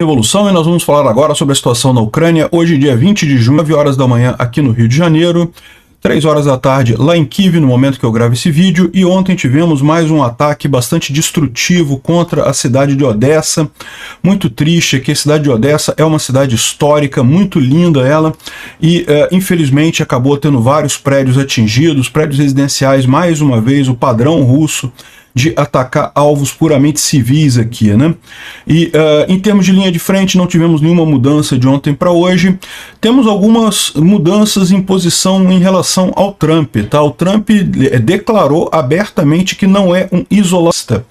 Revolução, e nós vamos falar agora sobre a situação na Ucrânia, hoje dia 20 de junho, 9 horas da manhã aqui no Rio de Janeiro, 3 horas da tarde lá em Kiev, no momento que eu gravo esse vídeo, e ontem tivemos mais um ataque bastante destrutivo contra a cidade de Odessa. Muito triste que a cidade de Odessa é uma cidade histórica, muito linda ela, e infelizmente acabou tendo vários prédios atingidos, prédios residenciais, mais uma vez o padrão russo de atacar alvos puramente civis aqui, né? E em termos de linha de frente não tivemos nenhuma mudança de ontem para hoje. Temos algumas mudanças em posição em relação ao Trump, tá? O Trump declarou abertamente que não é um isolista,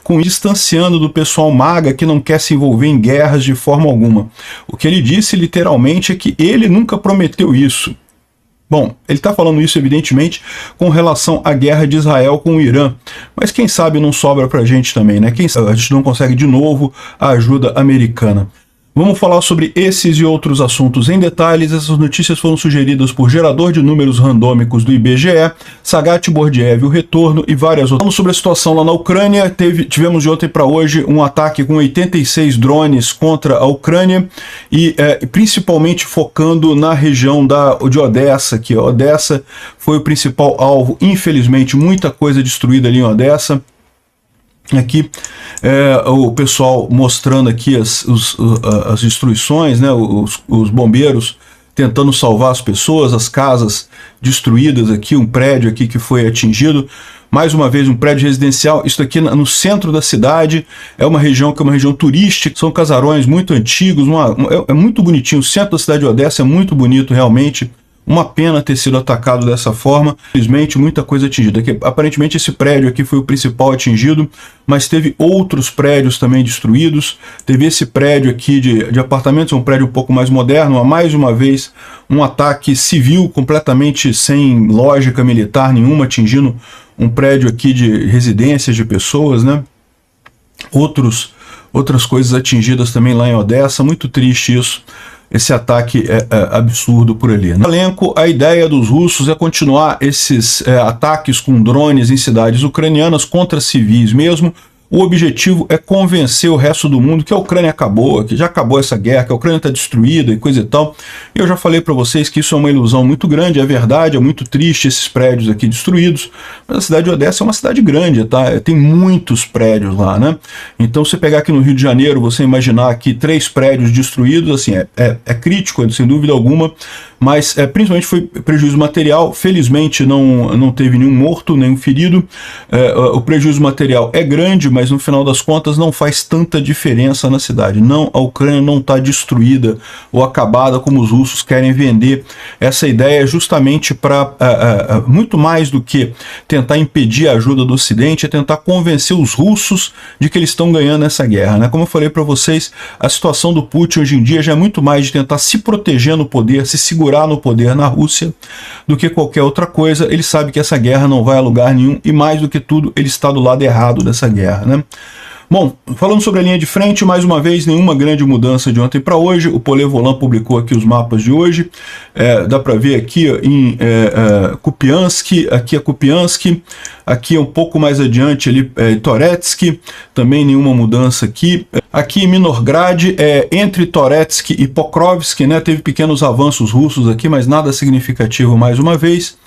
com distanciando do pessoal MAGA que não quer se envolver em guerras de forma alguma. O que ele disse literalmente é que ele nunca prometeu isso. Bom, ele está falando isso, evidentemente, com relação à guerra de Israel com o Irã, mas quem sabe não sobra para a gente também, né? Quem sabe a gente não consegue de novo a ajuda americana. Vamos falar sobre esses e outros assuntos em detalhes. Essas notícias foram sugeridas por gerador de números randômicos do IBGE, Sagat Bordiev, o Retorno e várias outras. Falamos sobre a situação lá na Ucrânia. Tivemos de ontem para hoje um ataque com 86 drones contra a Ucrânia e principalmente focando na região de Odessa, que Odessa foi o principal alvo. Infelizmente, muita coisa destruída ali em Odessa. Aqui o pessoal mostrando aqui as destruições, né, os bombeiros tentando salvar as pessoas, as casas destruídas aqui, um prédio aqui que foi atingido, mais uma vez um prédio residencial, isso aqui no centro da cidade, é uma região que é uma região turística, são casarões muito antigos, é muito bonitinho, o centro da cidade de Odessa é muito bonito realmente. Uma pena ter sido atacado dessa forma, infelizmente muita coisa atingida. Aparentemente esse prédio aqui foi o principal atingido, mas teve outros prédios também destruídos. Teve esse prédio aqui de apartamentos, um prédio um pouco mais moderno, mais uma vez um ataque civil completamente sem lógica militar nenhuma, atingindo um prédio aqui de residências de pessoas, né? Outras coisas atingidas também lá em Odessa, muito triste isso. Esse ataque é absurdo por ali. No elenco, a ideia dos russos é continuar esses ataques com drones em cidades ucranianas contra civis mesmo. O objetivo é convencer o resto do mundo que a Ucrânia acabou, que já acabou essa guerra, que a Ucrânia está destruída e coisa e tal. Eu já falei para vocês que isso é uma ilusão muito grande, é verdade, é muito triste esses prédios aqui destruídos, mas a cidade de Odessa é uma cidade grande, tá? Tem muitos prédios lá, né? Então, se pegar aqui no Rio de Janeiro, você imaginar aqui 3 prédios destruídos, assim, é crítico, sem dúvida alguma, mas principalmente foi prejuízo material. Felizmente não teve nenhum morto, nenhum ferido. O prejuízo material é grande, mas no final das contas não faz tanta diferença na cidade. Não, a Ucrânia não está destruída ou acabada como os russos querem vender. Essa ideia é justamente para muito mais do que tentar impedir a ajuda do Ocidente, é tentar convencer os russos de que eles estão ganhando essa guerra, né? Como eu falei para vocês, a situação do Putin hoje em dia já é muito mais de tentar se proteger no poder, se segurar no poder na Rússia, do que qualquer outra coisa. Ele sabe que essa guerra não vai a lugar nenhum e, mais do que tudo, ele está do lado errado dessa guerra, né? Bom, falando sobre a linha de frente, mais uma vez, nenhuma grande mudança de ontem para hoje. O Polevolan publicou aqui os mapas de hoje. Dá para ver aqui em Kupiansk, aqui é Kupiansk, aqui um pouco mais adiante ali Toretsk, também nenhuma mudança aqui. Aqui em Minorgrad, entre Toretsk e Pokrovsk, né, teve pequenos avanços russos aqui, mas nada significativo mais uma vez.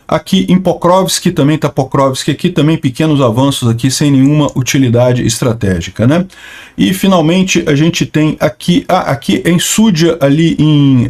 Aqui em Pokrovsk, também está Pokrovsk aqui, também pequenos avanços aqui, sem nenhuma utilidade estratégica, né? E finalmente a gente tem aqui, aqui em Sudzha, ali em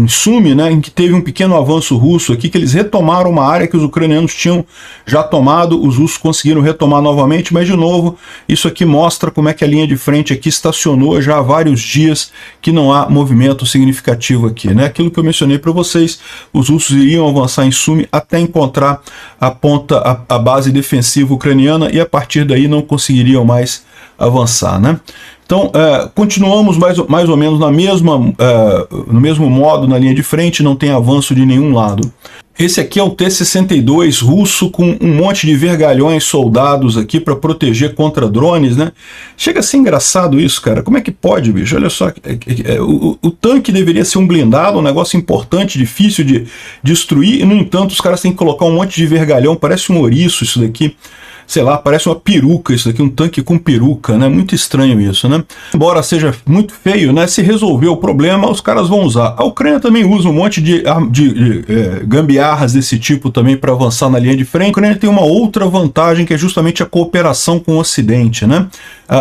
Sumy, né, em que teve um pequeno avanço russo aqui, que eles retomaram uma área que os ucranianos tinham já tomado, os russos conseguiram retomar novamente, mas de novo, isso aqui mostra como é que a linha de frente aqui estacionou já há vários dias, que não há movimento significativo aqui, né? Aquilo que eu mencionei para vocês, os russos iriam avançar em Sumy até encontrar a ponta, a base defensiva ucraniana, e a partir daí não conseguiriam mais avançar, né? Então, continuamos mais ou menos no mesmo modo na linha de frente, não tem avanço de nenhum lado. Esse aqui é o T-62 russo com um monte de vergalhões soldados aqui para proteger contra drones, né? Chega a ser engraçado isso, cara. Como é que pode, bicho? Olha só, o tanque deveria ser um blindado, um negócio importante, difícil de destruir, e no entanto os caras têm que colocar um monte de vergalhão, parece um ouriço isso daqui. sei lá, parece uma peruca isso aqui, um tanque com peruca, né? Muito estranho isso, né? Embora seja muito feio, né? Se resolver o problema, os caras vão usar. A Ucrânia também usa um monte de gambiarras desse tipo também para avançar na linha de frente. A Ucrânia tem uma outra vantagem que é justamente a cooperação com o Ocidente, né?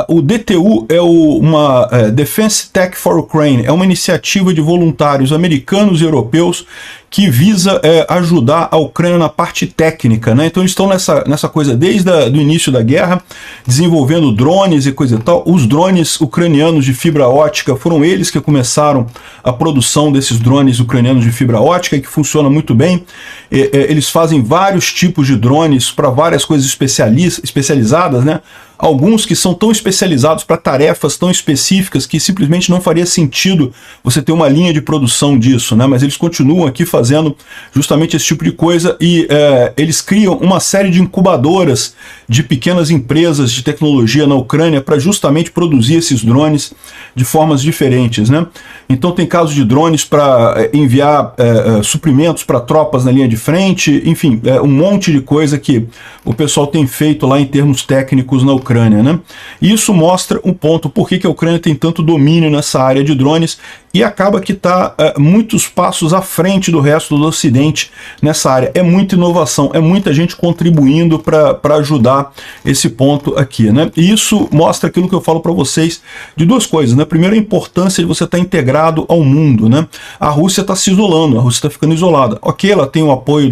O DTU é uma Defense Tech for Ukraine, é uma iniciativa de voluntários americanos e europeus que visa ajudar a Ucrânia na parte técnica, né? Então eles estão nessa coisa desde o início da guerra, desenvolvendo drones e coisa e tal. Os drones ucranianos de fibra ótica foram eles que começaram a produção desses drones ucranianos de fibra ótica, que funciona muito bem. Eles fazem vários tipos de drones para várias coisas especializadas, né? Alguns que são tão especializados para tarefas tão específicas que simplesmente não faria sentido você ter uma linha de produção disso, né? Mas eles continuam aqui fazendo justamente esse tipo de coisa e eles criam uma série de incubadoras de pequenas empresas de tecnologia na Ucrânia para justamente produzir esses drones de formas diferentes, né? Então tem casos de drones para enviar suprimentos para tropas na linha de frente, enfim, um monte de coisa que o pessoal tem feito lá em termos técnicos na Ucrânia, né? E isso mostra um ponto por que a Ucrânia tem tanto domínio nessa área de drones e acaba que está muitos passos à frente do resto do Ocidente nessa área. É muita inovação, é muita gente contribuindo para ajudar esse ponto aqui, né? E isso mostra aquilo que eu falo para vocês de duas coisas, né? Primeiro, a importância de você estar integrado ao mundo, né? A Rússia está se isolando, a Rússia está ficando isolada. Ok, ela tem o apoio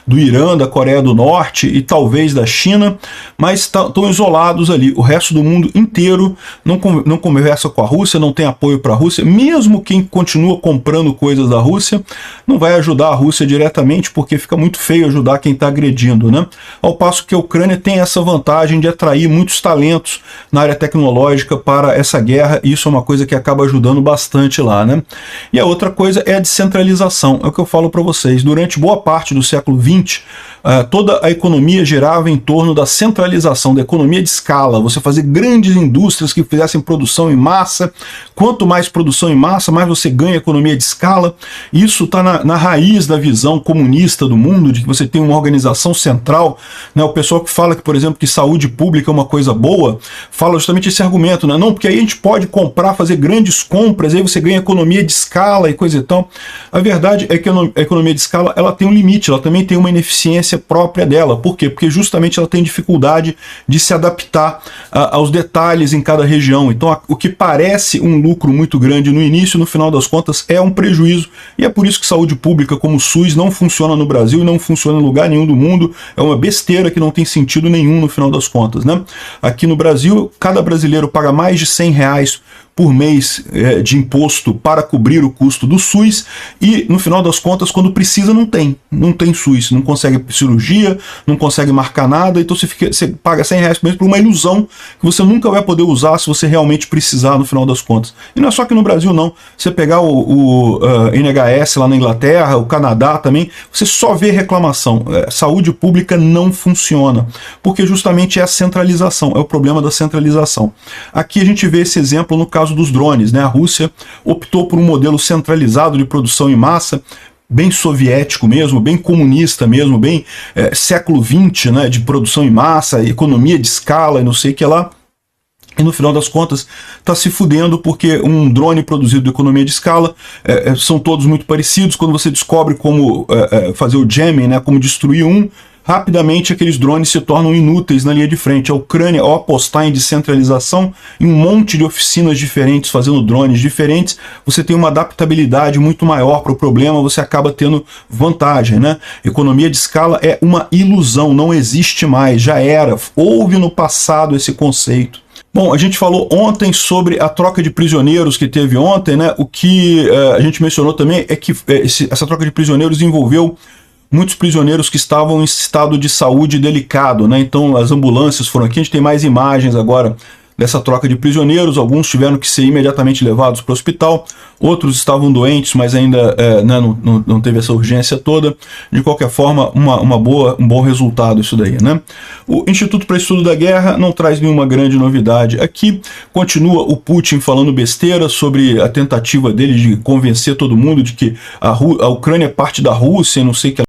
do Irã, da Coreia do Norte e talvez da China, mas estão isolados ali. O resto do mundo inteiro não conversa com a Rússia, não tem apoio para a Rússia, mesmo quem continua comprando coisas da Rússia não vai ajudar a Rússia diretamente, porque fica muito feio ajudar quem está agredindo, né? Ao passo que a Ucrânia tem essa vantagem de atrair muitos talentos na área tecnológica para essa guerra, e isso é uma coisa que acaba ajudando bastante lá, né? E a outra coisa é a descentralização, é o que eu falo para vocês. Durante boa parte do século XX, toda a economia girava em torno da centralização, da economia de escala, você fazer grandes indústrias que fizessem produção em massa. Quanto mais produção em massa, mais você ganha economia de escala. Isso está na raiz da visão comunista do mundo, de que você tem uma organização central, né? O pessoal que fala que, por exemplo, que saúde pública é uma coisa boa, fala justamente esse argumento, né? Não, porque aí a gente pode comprar, fazer grandes compras, aí você ganha economia de escala e coisa e tal. A verdade é que a economia de escala, ela tem um limite, ela também tem uma ineficiência própria dela. Por quê? Porque justamente ela tem dificuldade de se adaptar aos detalhes em cada região. Então o que parece um lucro muito grande no início, no final das contas é um prejuízo, e é por isso que saúde pública como o SUS não funciona no Brasil e não funciona em lugar nenhum do mundo. É uma besteira que não tem sentido nenhum no final das contas, né? Aqui no Brasil, cada brasileiro paga mais de R$100 por mês de imposto para cobrir o custo do SUS, e no final das contas, quando precisa, não tem SUS, não consegue cirurgia, não consegue marcar nada, então você paga R$100 por mês por uma ilusão que você nunca vai poder usar se você realmente precisar no final das contas. E não é só aqui no Brasil não, você pegar o NHS lá na Inglaterra, o Canadá também, você só vê reclamação. Saúde pública não funciona, porque justamente é a centralização, é o problema da centralização. Aqui a gente vê esse exemplo no caso dos drones, né? A Rússia optou por um modelo centralizado de produção em massa, bem soviético mesmo, bem comunista mesmo, bem século XX, né? De produção em massa, economia de escala e não sei o que lá. E no final das contas está se fudendo, porque um drone produzido de economia de escala são todos muito parecidos. Quando você descobre como fazer o jamming, né? Como destruir rapidamente aqueles drones se tornam inúteis na linha de frente. A Ucrânia, ao apostar em descentralização, em um monte de oficinas diferentes, fazendo drones diferentes, você tem uma adaptabilidade muito maior para o problema, você acaba tendo vantagem, né? Economia de escala é uma ilusão, não existe mais, já era, houve no passado esse conceito. Bom, a gente falou ontem sobre a troca de prisioneiros que teve ontem, né? O que a gente mencionou também é que essa troca de prisioneiros envolveu muitos prisioneiros que estavam em estado de saúde delicado, né? Então as ambulâncias foram aqui, a gente tem mais imagens agora dessa troca de prisioneiros. Alguns tiveram que ser imediatamente levados para o hospital, outros estavam doentes, mas ainda não teve essa urgência toda. De qualquer forma, um bom resultado isso daí, né? O Instituto para Estudo da Guerra não traz nenhuma grande novidade aqui. Continua o Putin falando besteira sobre a tentativa dele de convencer todo mundo de que a Ucrânia é parte da Rússia, não sei o que